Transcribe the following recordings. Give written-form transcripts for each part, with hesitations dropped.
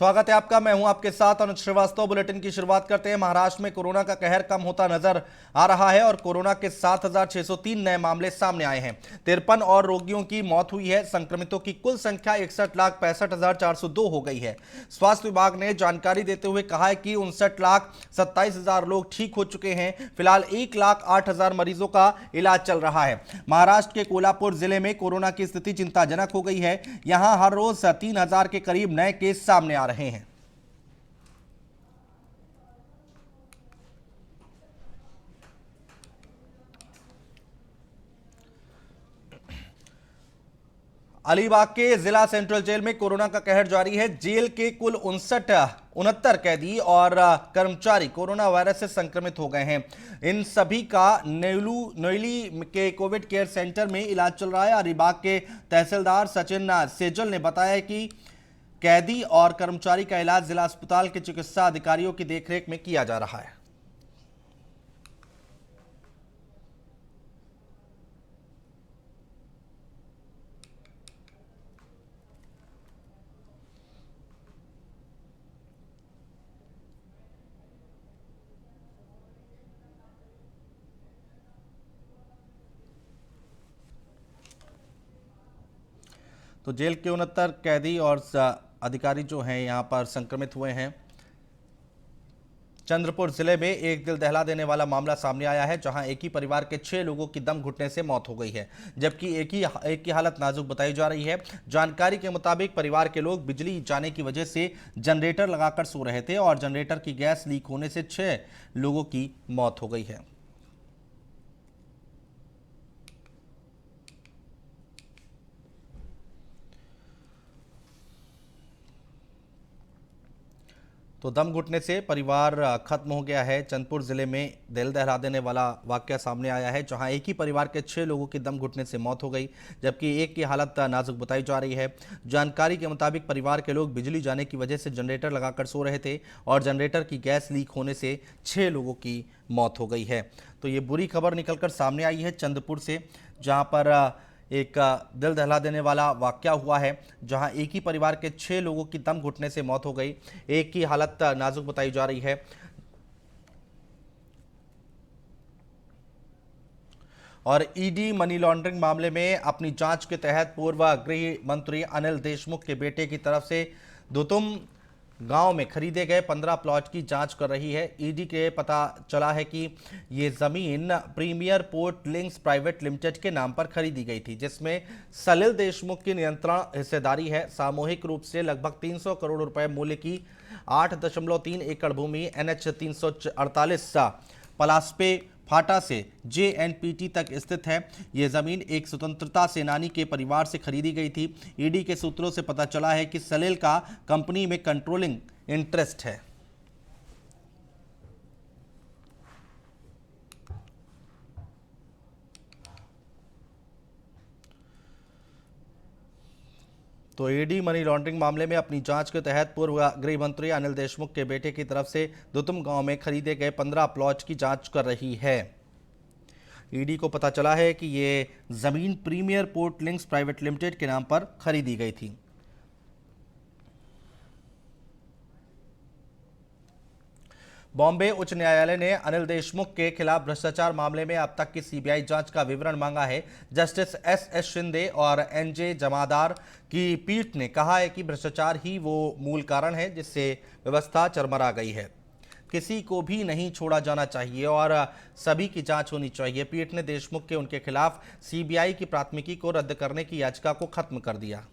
स्वागत है आपका। मैं हूं आपके साथ अनुज श्रीवास्तव। बुलेटिन की शुरुआत करते हैं। महाराष्ट्र में कोरोना का कहर कम होता नजर आ रहा है और कोरोना के 7,603 नए मामले सामने आए हैं। 53 और रोगियों की मौत हुई है। संक्रमितों की कुल संख्या 61,65,402 हो गई है। स्वास्थ्य विभाग ने जानकारी देते हुए कहा है कि 59,27,000 लोग ठीक हो चुके हैं। फिलहाल 1,08,000 मरीजों का इलाज चल रहा है। महाराष्ट्र के कोल्हापुर जिले में कोरोना की स्थिति चिंताजनक हो गई है। यहां हर रोज 3,000 के करीब नए केस सामने आ रहे हैं। अलीबाग के जिला सेंट्रल जेल में कोरोना का कहर जारी है। जेल के कुल 69 कैदी और कर्मचारी कोरोना वायरस से संक्रमित हो गए हैं। इन सभी का नोएली के कोविड केयर सेंटर में इलाज चल रहा है। अलीबाग के तहसीलदार सचिन सेजल ने बताया कि कैदी और कर्मचारी का इलाज जिला अस्पताल के चिकित्सा अधिकारियों की देखरेख में किया जा रहा है। तो जेल के 69 कैदी और अधिकारी जो हैं यहां पर संक्रमित हुए हैं। चंद्रपुर जिले में एक दिल दहला देने वाला मामला सामने आया है, जहां एक ही परिवार के 6 लोगों की दम घुटने से मौत हो गई है, जबकि एक की हालत नाजुक बताई जा रही है। जानकारी के मुताबिक परिवार के लोग बिजली जाने की वजह से जनरेटर लगाकर सो रहे थे और जनरेटर की गैस लीक होने से 6 लोगों की मौत हो गई है। तो दम घुटने से परिवार खत्म हो गया है। चंदपुर जिले में दिल दहला देने वाला वाकया सामने आया है, जहां एक ही परिवार के 6 लोगों की दम घुटने से मौत हो गई, जबकि एक की हालत नाजुक बताई जा रही है। जानकारी के मुताबिक परिवार के लोग बिजली जाने की वजह से जनरेटर लगाकर सो रहे थे और जनरेटर की गैस लीक होने से 6 लोगों की मौत हो गई है। तो ये बुरी खबर निकलकर सामने आई है चंदपुर से, जहाँ पर एक दिल दहला देने वाला वाकया हुआ है, जहां एक ही परिवार के 6 लोगों की दम घुटने से मौत हो गई। एक की हालत नाजुक बताई जा रही है। और ईडी मनी लॉन्ड्रिंग मामले में अपनी जांच के तहत पूर्व गृह मंत्री अनिल देशमुख के बेटे की तरफ से दुतुम गांव में खरीदे गए 15 प्लॉट की जांच कर रही है। ईडी के पता चला है कि ये जमीन premier port links private limited के नाम पर खरीदी गई थी, जिसमें सलिल देशमुख की नियंत्रण हिस्सेदारी है। सामूहिक रूप से लगभग 300 करोड़ रुपए मूल्य की 8.3 एकड़ भूमि NH 348 पलास्पे फाटा से JNPT तक स्थित है। यह जमीन एक स्वतंत्रता सेनानी के परिवार से खरीदी गई थी। ईडी के सूत्रों से पता चला है कि सलेल का कंपनी में कंट्रोलिंग इंटरेस्ट है। तो ईडी मनी लॉन्ड्रिंग मामले में अपनी जांच के तहत पूर्व गृह मंत्री अनिल देशमुख के बेटे की तरफ से दुतुम गांव में खरीदे गए 15 प्लॉट की जांच कर रही है। ईडी को पता चला है कि ये जमीन premier port links private limited के नाम पर खरीदी गई थी। बॉम्बे उच्च न्यायालय ने अनिल देशमुख के खिलाफ भ्रष्टाचार मामले में अब तक की सीबीआई जांच का विवरण मांगा है। जस्टिस एस शिंदे और NJ जमादार की पीठ ने कहा है कि भ्रष्टाचार ही वो मूल कारण है जिससे व्यवस्था चरमरा गई है। किसी को भी नहीं छोड़ा जाना चाहिए और सभी की जांच होनी चाहिए। पीठ ने देशमुख के उनके खिलाफ सीबीआई की प्राथमिकी को रद्द करने की याचिका को खत्म कर दिया।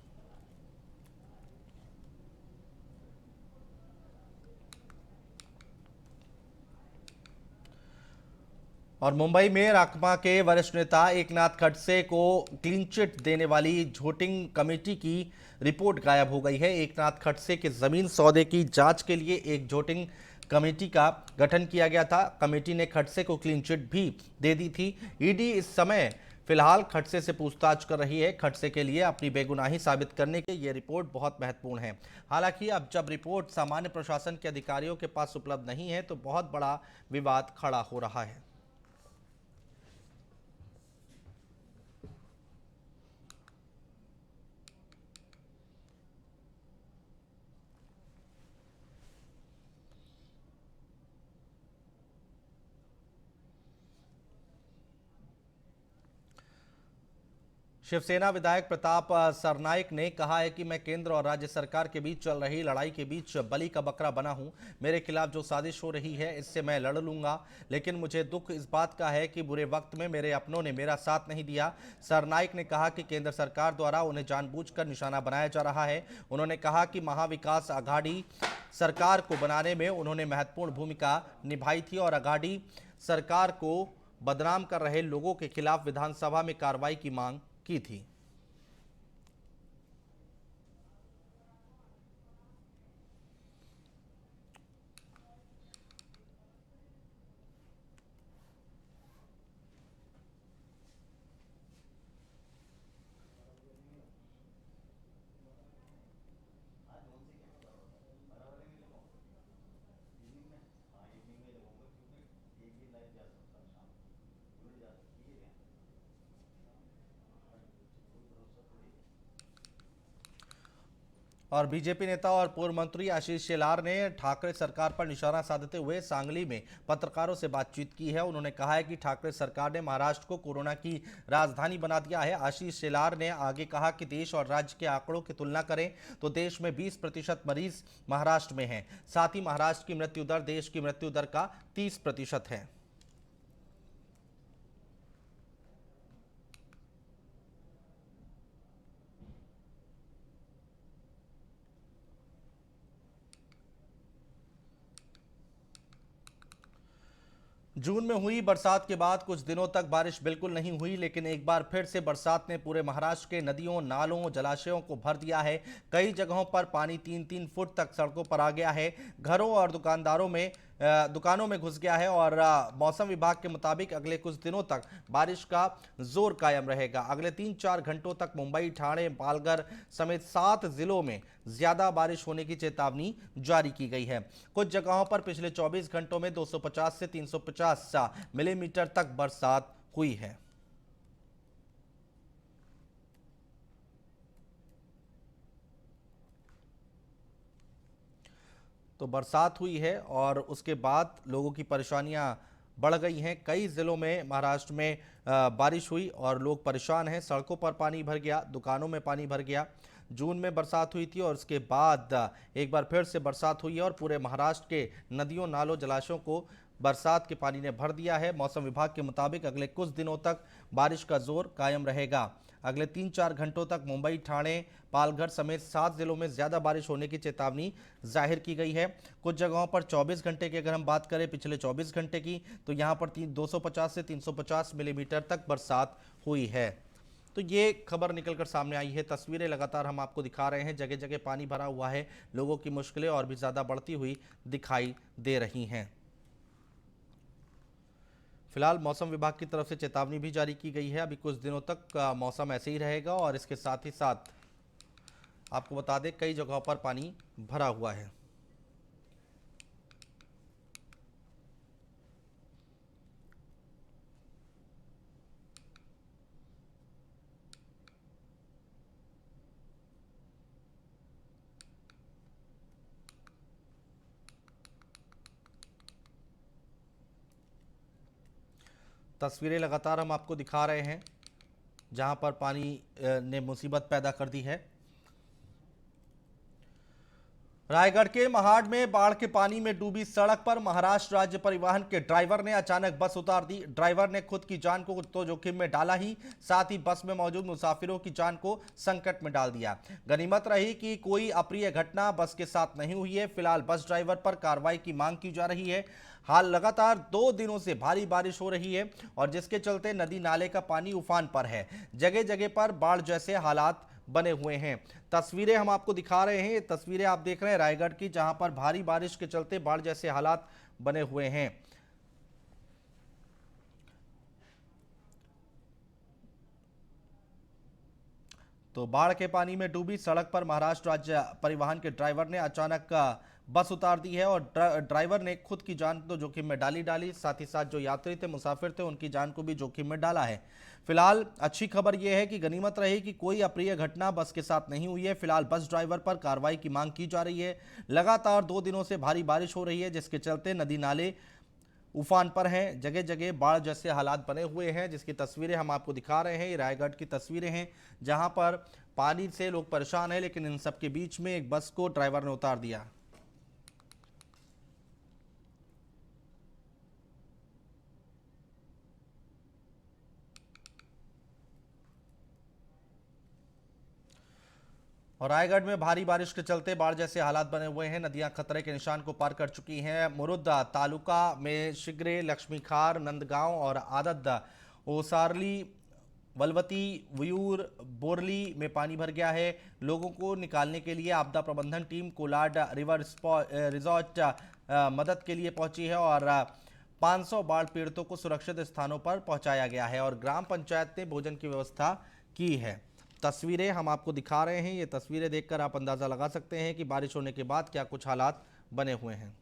और मुंबई में राकपा के वरिष्ठ नेता एकनाथ खड़से को क्लीन चिट देने वाली वोटिंग कमेटी की रिपोर्ट गायब हो गई है। एकनाथ खड़से के जमीन सौदे की जांच के लिए एक वोटिंग कमेटी का गठन किया गया था। कमेटी ने खड़से को क्लीन चिट भी दे दी थी। ईडी इस समय फिलहाल खड़से से पूछताछ कर रही है। खड़से के लिए अपनी बेगुनाही साबित करने के ये रिपोर्ट बहुत महत्वपूर्ण है। हालांकि अब जब रिपोर्ट सामान्य प्रशासन के अधिकारियों के पास उपलब्ध नहीं है, तो बहुत बड़ा विवाद खड़ा हो रहा है। शिवसेना विधायक प्रताप सरनाइक ने कहा है कि मैं केंद्र और राज्य सरकार के बीच चल रही लड़ाई के बीच बलि का बकरा बना हूं। मेरे खिलाफ जो साजिश हो रही है इससे मैं लड़ लूंगा, लेकिन मुझे दुख इस बात का है कि बुरे वक्त में मेरे अपनों ने मेरा साथ नहीं दिया। सरनाइक ने कहा कि केंद्र सरकार द्वारा उन्हें जानबूझकर निशाना बनाया जा रहा है। उन्होंने कहा कि महाविकास आघाड़ी सरकार को बनाने में उन्होंने महत्वपूर्ण भूमिका निभाई थी और आघाड़ी सरकार को बदनाम कर रहे लोगों के खिलाफ विधानसभा में कार्रवाई की मांग की थी। और बीजेपी नेता और पूर्व मंत्री आशीष शेलार ने ठाकरे सरकार पर निशाना साधते हुए सांगली में पत्रकारों से बातचीत की है। उन्होंने कहा है कि ठाकरे सरकार ने महाराष्ट्र को कोरोना की राजधानी बना दिया है। आशीष शेलार ने आगे कहा कि देश और राज्य के आंकड़ों की तुलना करें तो देश में 20% मरीज महाराष्ट्र में हैं। साथ ही महाराष्ट्र की मृत्यु दर देश की मृत्यु दर का 30% है। जून में हुई बरसात के बाद कुछ दिनों तक बारिश बिल्कुल नहीं हुई, लेकिन एक बार फिर से बरसात ने पूरे महाराष्ट्र के नदियों, नालों, जलाशयों को भर दिया है। कई जगहों पर पानी 3-3 फुट तक सड़कों पर आ गया है। घरों और दुकानों में घुस गया है और मौसम विभाग के मुताबिक अगले कुछ दिनों तक बारिश का जोर कायम रहेगा। अगले 3-4 घंटों तक मुंबई, ठाणे, पालघर समेत 7 जिलों में ज्यादा बारिश होने की चेतावनी जारी की गई है। कुछ जगहों पर पिछले 24 घंटों में 250 से 350 मिलीमीटर तक बरसात हुई है। तो बरसात हुई है और उसके बाद लोगों की परेशानियां बढ़ गई हैं। कई जिलों में महाराष्ट्र में बारिश हुई और लोग परेशान हैं। सड़कों पर पानी भर गया, दुकानों में पानी भर गया। जून में बरसात हुई थी और उसके बाद एक बार फिर से बरसात हुई है और पूरे महाराष्ट्र के नदियों, नालों, जलाशयों को बरसात के पानी ने भर दिया है। मौसम विभाग के मुताबिक अगले कुछ दिनों तक बारिश का जोर कायम रहेगा। अगले 3-4 घंटों तक मुंबई, ठाणे, पालघर समेत 7 जिलों में ज्यादा बारिश होने की चेतावनी जाहिर की गई है। कुछ जगहों पर 24 घंटे की अगर हम बात करें पिछले 24 घंटे की, तो यहां पर 250 से 350 मिलीमीटर तक बरसात हुई है। तो ये खबर निकलकर सामने आई है। तस्वीरें लगातार हम आपको दिखा रहे हैं। जगह जगह पानी भरा हुआ है। लोगों की मुश्किलें और भी ज्यादा बढ़ती हुई दिखाई दे रही हैं। फिलहाल मौसम विभाग की तरफ से चेतावनी भी जारी की गई है। अभी कुछ दिनों तक मौसम ऐसे ही रहेगा और इसके साथ ही साथ आपको बता दें कई जगहों पर पानी भरा हुआ है। तस्वीरें लगातार हम आपको दिखा रहे हैं जहां पर पानी ने मुसीबत पैदा कर दी है। रायगढ़ के महाड़ में बाढ़ के पानी में डूबी सड़क पर महाराष्ट्र राज्य परिवहन के ड्राइवर ने अचानक बस उतार दी। ड्राइवर ने खुद की जान को तो जोखिम में डाला ही, साथ ही बस में मौजूद मुसाफिरों की जान को संकट में डाल दिया। गनीमत रही कि कोई अप्रिय घटना बस के साथ नहीं हुई है। फिलहाल बस ड्राइवर पर कार्रवाई की मांग की जा रही है। हाल लगातार 2 दिनों से भारी बारिश हो रही है और जिसके चलते नदी नाले का पानी उफान पर है। जगह जगह पर बाढ़ जैसे हालात बने हुए हैं। तस्वीरें हम आपको दिखा रहे हैं। ये तस्वीरें आप देख रहे हैं रायगढ़ की, जहां पर भारी बारिश के चलते बाढ़ जैसे हालात बने हुए हैं। तो बाढ़ के पानी में डूबी सड़क पर महाराष्ट्र राज्य परिवहन के ड्राइवर ने अचानक बस उतार दी है और ड्राइवर ने खुद की जान तो जोखिम में डाली, साथ ही साथ जो यात्री थे, मुसाफिर थे, उनकी जान को भी जोखिम में डाला है। फिलहाल अच्छी खबर यह है कि गनीमत रही कि कोई अप्रिय घटना बस के साथ नहीं हुई है। फिलहाल बस ड्राइवर पर कार्रवाई की मांग की जा रही है। लगातार 2 दिनों से भारी बारिश हो रही है जिसके चलते नदी नाले उफान पर हैं, जगह जगह बाढ़ जैसे हालात बने हुए हैं, जिसकी तस्वीरें हम आपको दिखा रहे हैं। ये रायगढ़ की तस्वीरें हैं जहां पर पानी से लोग परेशान हैं, लेकिन इन सब के बीच में एक बस को ड्राइवर ने उतार दिया। और रायगढ़ में भारी बारिश के चलते बाढ़ जैसे हालात बने हुए हैं। नदियां खतरे के निशान को पार कर चुकी हैं। मुरुद्दा तालुका में शिगरे, लक्ष्मीखार, नंदगांव और आदत, ओसारली, वलवती, वयूर, बोरली में पानी भर गया है। लोगों को निकालने के लिए आपदा प्रबंधन टीम कोलाड रिवर रिजॉर्ट मदद के लिए पहुंची है और 500 बाढ़ पीड़ितों को सुरक्षित स्थानों पर पहुंचाया गया है और ग्राम पंचायत ने भोजन की व्यवस्था की है। तस्वीरें हम आपको दिखा रहे हैं। ये तस्वीरें देखकर आप अंदाजा लगा सकते हैं कि बारिश होने के बाद क्या कुछ हालात बने हुए हैं।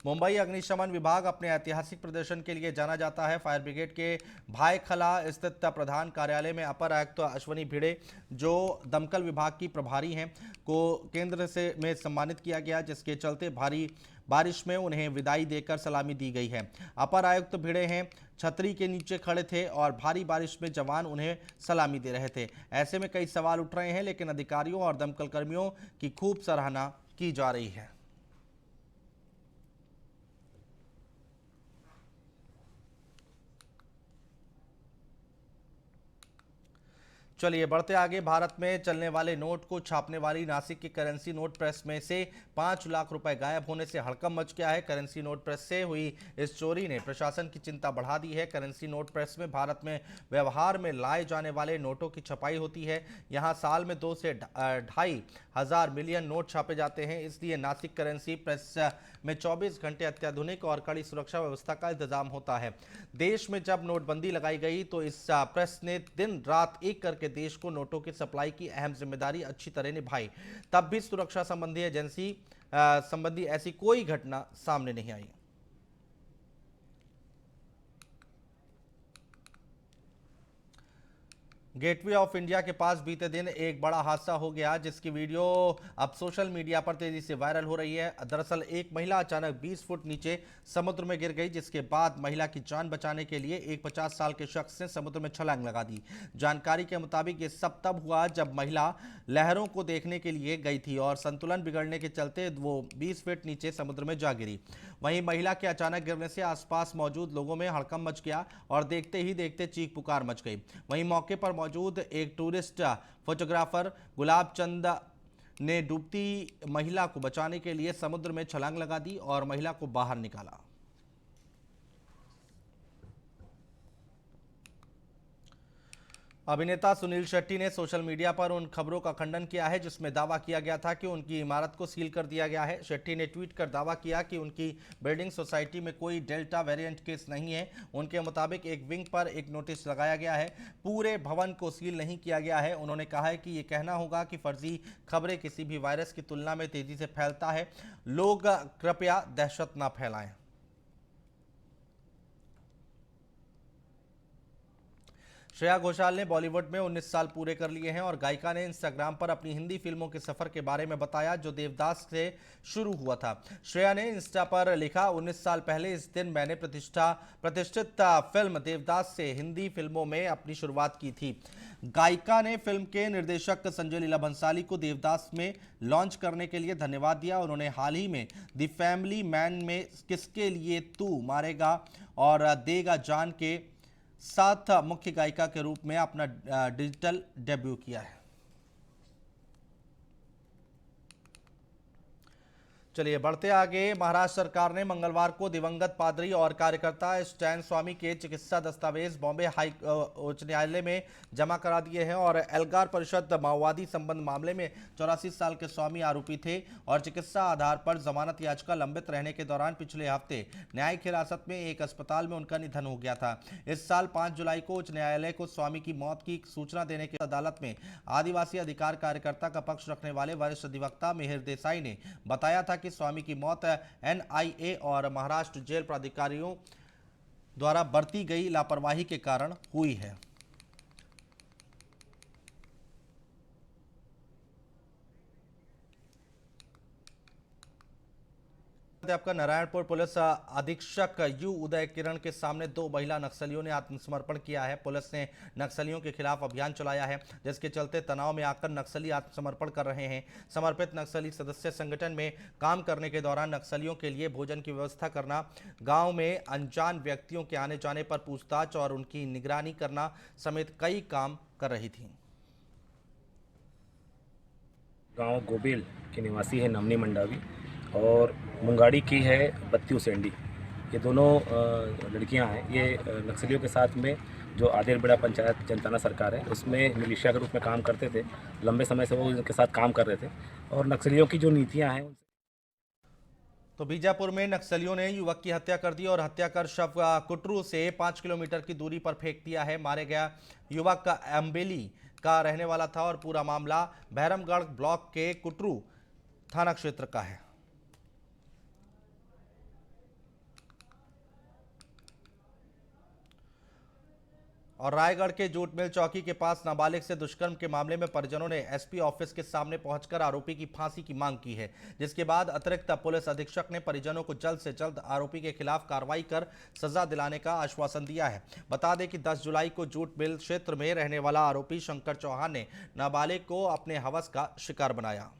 मुंबई अग्निशमन विभाग अपने ऐतिहासिक प्रदर्शन के लिए जाना जाता है। फायर ब्रिगेड के भायखला स्थित प्रधान कार्यालय में अपर आयुक्त अश्वनी भिड़े, जो दमकल विभाग की प्रभारी हैं, को केंद्र से में सम्मानित किया गया, जिसके चलते भारी बारिश में उन्हें विदाई देकर सलामी दी गई है। अपर आयुक्त भिड़े हैं छतरी के नीचे खड़े थे और भारी बारिश में जवान उन्हें सलामी दे रहे थे। ऐसे में कई सवाल उठ रहे हैं, लेकिन अधिकारियों और दमकल कर्मियों की खूब सराहना की जा रही है। चलिए बढ़ते आगे। भारत में चलने वाले नोट को छापने वाली नासिक की करेंसी नोट प्रेस में से 5 लाख रुपए गायब होने से हड़कंप मच गया है। करेंसी नोट प्रेस से हुई इस चोरी ने प्रशासन की चिंता बढ़ा दी है। करेंसी नोट प्रेस में भारत में व्यवहार में लाए जाने वाले नोटों की छपाई होती है। यहाँ साल में 2 से 2,500 मिलियन नोट छापे जाते हैं। इसलिए नासिक करेंसी प्रेस में 24 घंटे अत्याधुनिक और कड़ी सुरक्षा व्यवस्था का इंतजाम होता है। देश में जब नोटबंदी लगाई गई तो इस प्रेस ने दिन रात एक करके देश को नोटों की सप्लाई की अहम जिम्मेदारी अच्छी तरह निभाई। तब भी सुरक्षा संबंधी ऐसी कोई घटना सामने नहीं आई। गेटवे ऑफ इंडिया के पास बीते दिन एक बड़ा हादसा हो गया, जिसकी वीडियो अब सोशल मीडिया पर तेजी से वायरल हो रही है। दरअसल एक महिला अचानक 20 फुट नीचे समुद्र में गिर गई, जिसके बाद महिला की जान बचाने के लिए एक 50 साल के शख्स ने समुद्र में छलांग लगा दी। जानकारी के मुताबिक ये सब तब हुआ जब महिला लहरों को देखने के लिए गई थी और संतुलन बिगड़ने के चलते वो 20 फीट नीचे समुद्र में जा गिरी। वहीं महिला के अचानक गिरने से आसपास मौजूद लोगों में हड़कंप मच गया और देखते ही देखते चीख पुकार मच गई। वहीं मौके पर मौजूद एक टूरिस्ट फोटोग्राफर गुलाब चंद ने डूबती महिला को बचाने के लिए समुद्र में छलांग लगा दी और महिला को बाहर निकाला। अभिनेता सुनील शेट्टी ने सोशल मीडिया पर उन खबरों का खंडन किया है जिसमें दावा किया गया था कि उनकी इमारत को सील कर दिया गया है। शेट्टी ने ट्वीट कर दावा किया कि उनकी बिल्डिंग सोसाइटी में कोई डेल्टा वेरिएंट केस नहीं है। उनके मुताबिक एक विंग पर एक नोटिस लगाया गया है, पूरे भवन को सील नहीं किया गया है। उन्होंने कहा है कि ये कहना होगा कि फर्जी खबरें किसी भी वायरस की तुलना में तेजी से फैलता है। लोग कृपया दहशत न फैलाएं। श्रेया घोषाल ने बॉलीवुड में 19 साल पूरे कर लिए हैं और गायिका ने इंस्टाग्राम पर अपनी हिंदी फिल्मों के सफर के बारे में बताया, जो देवदास से शुरू हुआ था। श्रेया ने इंस्टा पर लिखा, 19 साल पहले इस दिन मैंने प्रतिष्ठित फिल्म देवदास से हिंदी फिल्मों में अपनी शुरुआत की थी। गायिका ने फिल्म के निर्देशक संजय लीला भंसाली को देवदास में लॉन्च करने के लिए धन्यवाद दिया। उन्होंने हाल ही में द फैमिली मैन में किसके लिए तू मारेगा और देगा जान के साथ मुख्य गायिका के रूप में अपना डिजिटल डेब्यू किया है। चलिए बढ़ते आगे। महाराष्ट्र सरकार ने मंगलवार को दिवंगत पादरी और कार्यकर्ता स्टैन स्वामी के चिकित्सा दस्तावेज बॉम्बे हाई उच्च न्यायालय में जमा करा दिए हैं और एल्गार परिषद माओवादी संबंध मामले में 84 साल के स्वामी आरोपी थे और चिकित्सा आधार पर जमानत याचिका लंबित रहने के दौरान पिछले हफ्ते न्यायिक हिरासत में एक अस्पताल में उनका निधन हो गया था। इस साल 5 जुलाई को उच्च न्यायालय को स्वामी की मौत की सूचना देने की अदालत में आदिवासी अधिकार कार्यकर्ता का पक्ष रखने वाले वरिष्ठ अधिवक्ता मिहिर देसाई ने बताया था कि स्वामी की मौत एनआईए और महाराष्ट्र जेल प्राधिकारियों द्वारा बरती गई लापरवाही के कारण हुई है। आपका नारायणपुर पुलिस अधीक्षक यू उदय किरण के सामने 2 महिला नक्सलियों ने आत्मसमर्पण किया है। पुलिस ने नक्सलियों के खिलाफ अभियान चलाया है, जिसके चलते तनाव में आकर नक्सली आत्मसमर्पण कर रहे हैं। समर्पित नक्सली सदस्य संगठन में काम करने के दौरान नक्सलियों के लिए भोजन की व्यवस्था करना, गांव में अनजान व्यक्तियों के आने जाने पर पूछताछ और उनकी निगरानी करना समेत कई काम कर रही थी। गांव गोबेल के निवासी है नमनी मंडावी और मुंगाड़ी की है बत्ती उसेंडी। ये दोनों लड़कियां हैं। ये नक्सलियों के साथ में जो आदेरबेड़ा पंचायत जनताना सरकार है उसमें मिलिशिया के रूप में काम करते थे। लंबे समय से वो इनके साथ काम कर रहे थे और नक्सलियों की जो नीतियां हैं तो बीजापुर में नक्सलियों ने युवक की हत्या कर दी और हत्या कर शव कुटरू से 5 किलोमीटर की दूरी पर फेंक दिया है। मारे गया युवक अम्बेली का रहने वाला था और पूरा मामला बहरमगढ़ ब्लॉक के कुटरू थाना क्षेत्र का है। और रायगढ़ के जूट मिल चौकी के पास नाबालिग से दुष्कर्म के मामले में परिजनों ने एसपी ऑफिस के सामने पहुंचकर आरोपी की फांसी की मांग की है, जिसके बाद अतिरिक्त पुलिस अधीक्षक ने परिजनों को जल्द से जल्द आरोपी के खिलाफ कार्रवाई कर सजा दिलाने का आश्वासन दिया है। बता दें कि 10 जुलाई को जूट मिल क्षेत्र में रहने वाला आरोपी शंकर चौहान ने नाबालिग को अपने हवस का शिकार बनाया।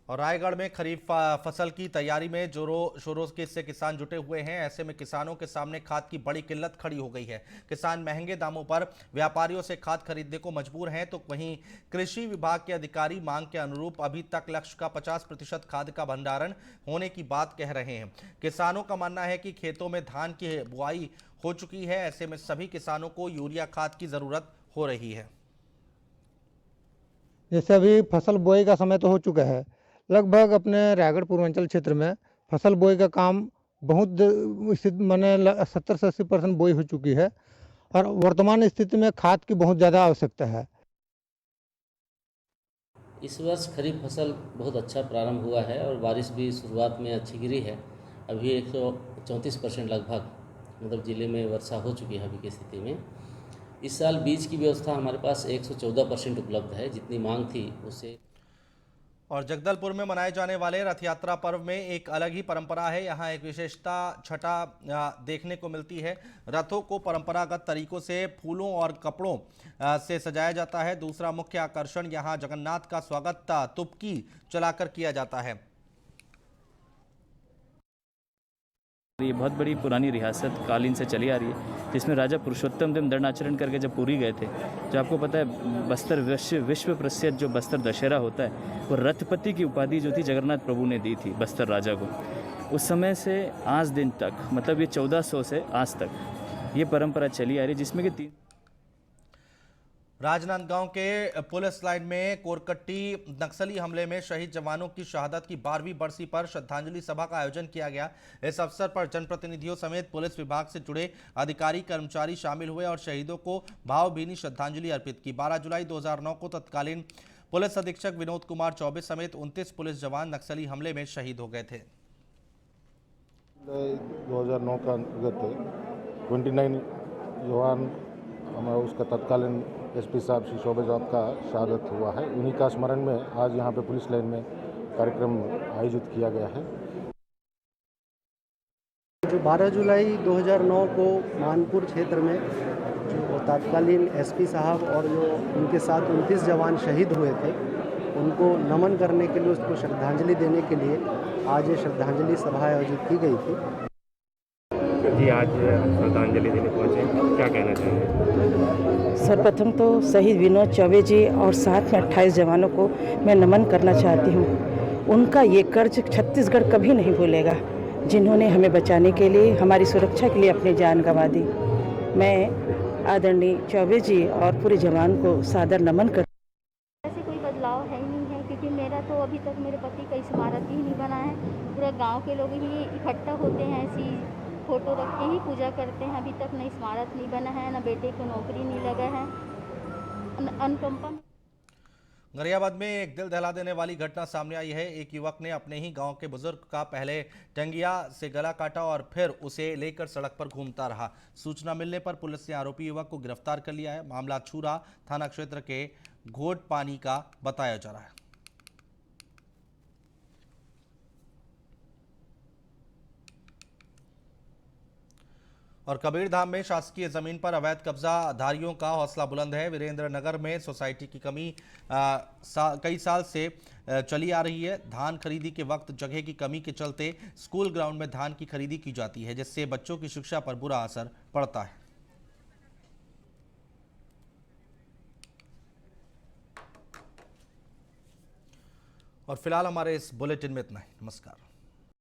और रायगढ़ में खरीफ फसल की तैयारी में जोरों शोरों से किसान जुटे हुए हैं। ऐसे में किसानों के सामने खाद की बड़ी किल्लत खड़ी हो गई है। किसान महंगे दामों पर व्यापारियों से खाद खरीदने को मजबूर हैं, तो वहीं कृषि विभाग के अधिकारी मांग के अनुरूप अभी तक लक्ष्य का 50% खाद का भंडारण होने की बात कह रहे हैं। किसानों का मानना है कि खेतों में धान की बुआई हो चुकी है। ऐसे में सभी किसानों को यूरिया खाद की जरूरत हो रही है। जैसे अभी फसल बोई का समय तो हो चुका है, लगभग अपने रायगढ़ पूर्वांचल क्षेत्र में फसल बोई का काम बहुत स्थिति माने 70 से 80% बोई हो चुकी है और वर्तमान स्थिति में खाद की बहुत ज़्यादा आवश्यकता है। इस वर्ष खरीफ फसल बहुत अच्छा प्रारंभ हुआ है और बारिश भी शुरुआत में अच्छी गिरी है। अभी 134% लगभग मतलब ज़िले में वर्षा हो चुकी है अभी की स्थिति में। इस साल बीज की व्यवस्था हमारे पास 114% उपलब्ध है, जितनी मांग थी उससे। और जगदलपुर में मनाए जाने वाले रथ यात्रा पर्व में एक अलग ही परंपरा है। यहाँ एक विशेषता छटा देखने को मिलती है। रथों को परंपरागत तरीकों से फूलों और कपड़ों से सजाया जाता है। दूसरा मुख्य आकर्षण यहाँ जगन्नाथ का स्वागत तुपकी चलाकर किया जाता है। ये बहुत बड़ी पुरानी रियासत कालीन से चली आ रही है, जिसमें राजा पुरुषोत्तम देव दंडाचरण करके जब पुरी गए थे, जो आपको पता है बस्तर विश्व प्रसिद्ध जो बस्तर दशहरा होता है, वो रथपति की उपाधि जो थी जगन्नाथ प्रभु ने दी थी बस्तर राजा को। उस समय से आज दिन तक मतलब ये 1400 से आज तक ये परंपरा चली आ रही है, जिसमें कि राजनांदगांव के पुलिस लाइन में कोरकट्टी नक्सली हमले में शहीद जवानों की शहादत की 12वीं बरसी पर श्रद्धांजलि सभा का आयोजन किया गया। इस अवसर पर जनप्रतिनिधियों समेत पुलिस विभाग से जुड़े अधिकारी कर्मचारी शामिल हुए और शहीदों को भावभीनी श्रद्धांजलि अर्पित की। 12 जुलाई 2009 को तत्कालीन पुलिस अधीक्षक विनोद कुमार चौबे समेत 29 पुलिस जवान नक्सली हमले में शहीद हो गए थे। 2009 का अंतर्गत 29 जवान हमारा उसका तत्कालीन एसपी साहब श्री चौबे साहब का शहादत हुआ है। उन्हीं का स्मरण में आज यहाँ पे पुलिस लाइन में कार्यक्रम आयोजित किया गया है। जो 12 जुलाई 2009 को मानपुर क्षेत्र में जो तत्कालीन एसपी साहब और जो उनके साथ 29 जवान शहीद हुए थे, उनको नमन करने के लिए, उसको श्रद्धांजलि देने के लिए आज ये श्रद्धांजलि सभा आयोजित की गई थी। जी आज श्रद्धांजलि देने पहुँचे, क्या कहना चाहेंगे? सर्वप्रथम तो शहीद विनोद चौबे जी और साथ में 28 जवानों को मैं नमन करना चाहती हूँ। उनका ये कर्ज छत्तीसगढ़ कभी नहीं भूलेगा, जिन्होंने हमें बचाने के लिए, हमारी सुरक्षा के लिए अपनी जान गंवा दी। मैं आदरणीय चौबे जी और पूरे जवान को सादर नमन कर। ऐसे कोई बदलाव है ही नहीं है, क्योंकि मेरा तो अभी तक मेरे पति का स्मारक ही नहीं बना है। पूरा गाँव के लोग ही इकट्ठा होते हैं, ऐसी फोटो रख के ही पूजा करते हैं। अभी तक न स्मारक नहीं बना है, न बेटे को नौकरी नहीं लगा है, अनुकंपा। गरियाबंद में एक दिल दहला देने वाली घटना सामने आई है। एक युवक ने अपने ही गांव के बुजुर्ग का पहले टंगिया से गला काटा और फिर उसे लेकर सड़क पर घूमता रहा। सूचना मिलने पर पुलिस ने आरोपी युवक को गिरफ्तार कर लिया है। मामला छूरा थाना क्षेत्र के घोट पानी का बताया जा रहा है। और कबीरधाम में शासकीय जमीन पर अवैध कब्जाधारियों का हौसला बुलंद है। वीरेंद्र नगर में सोसाइटी की कमी कई साल से चली आ रही है। धान खरीदी के वक्त जगह की कमी के चलते स्कूल ग्राउंड में धान की खरीदी की जाती है, जिससे बच्चों की शिक्षा पर बुरा असर पड़ता है। और फिलहाल हमारे इस बुलेटिन में इतना ही। नमस्कार।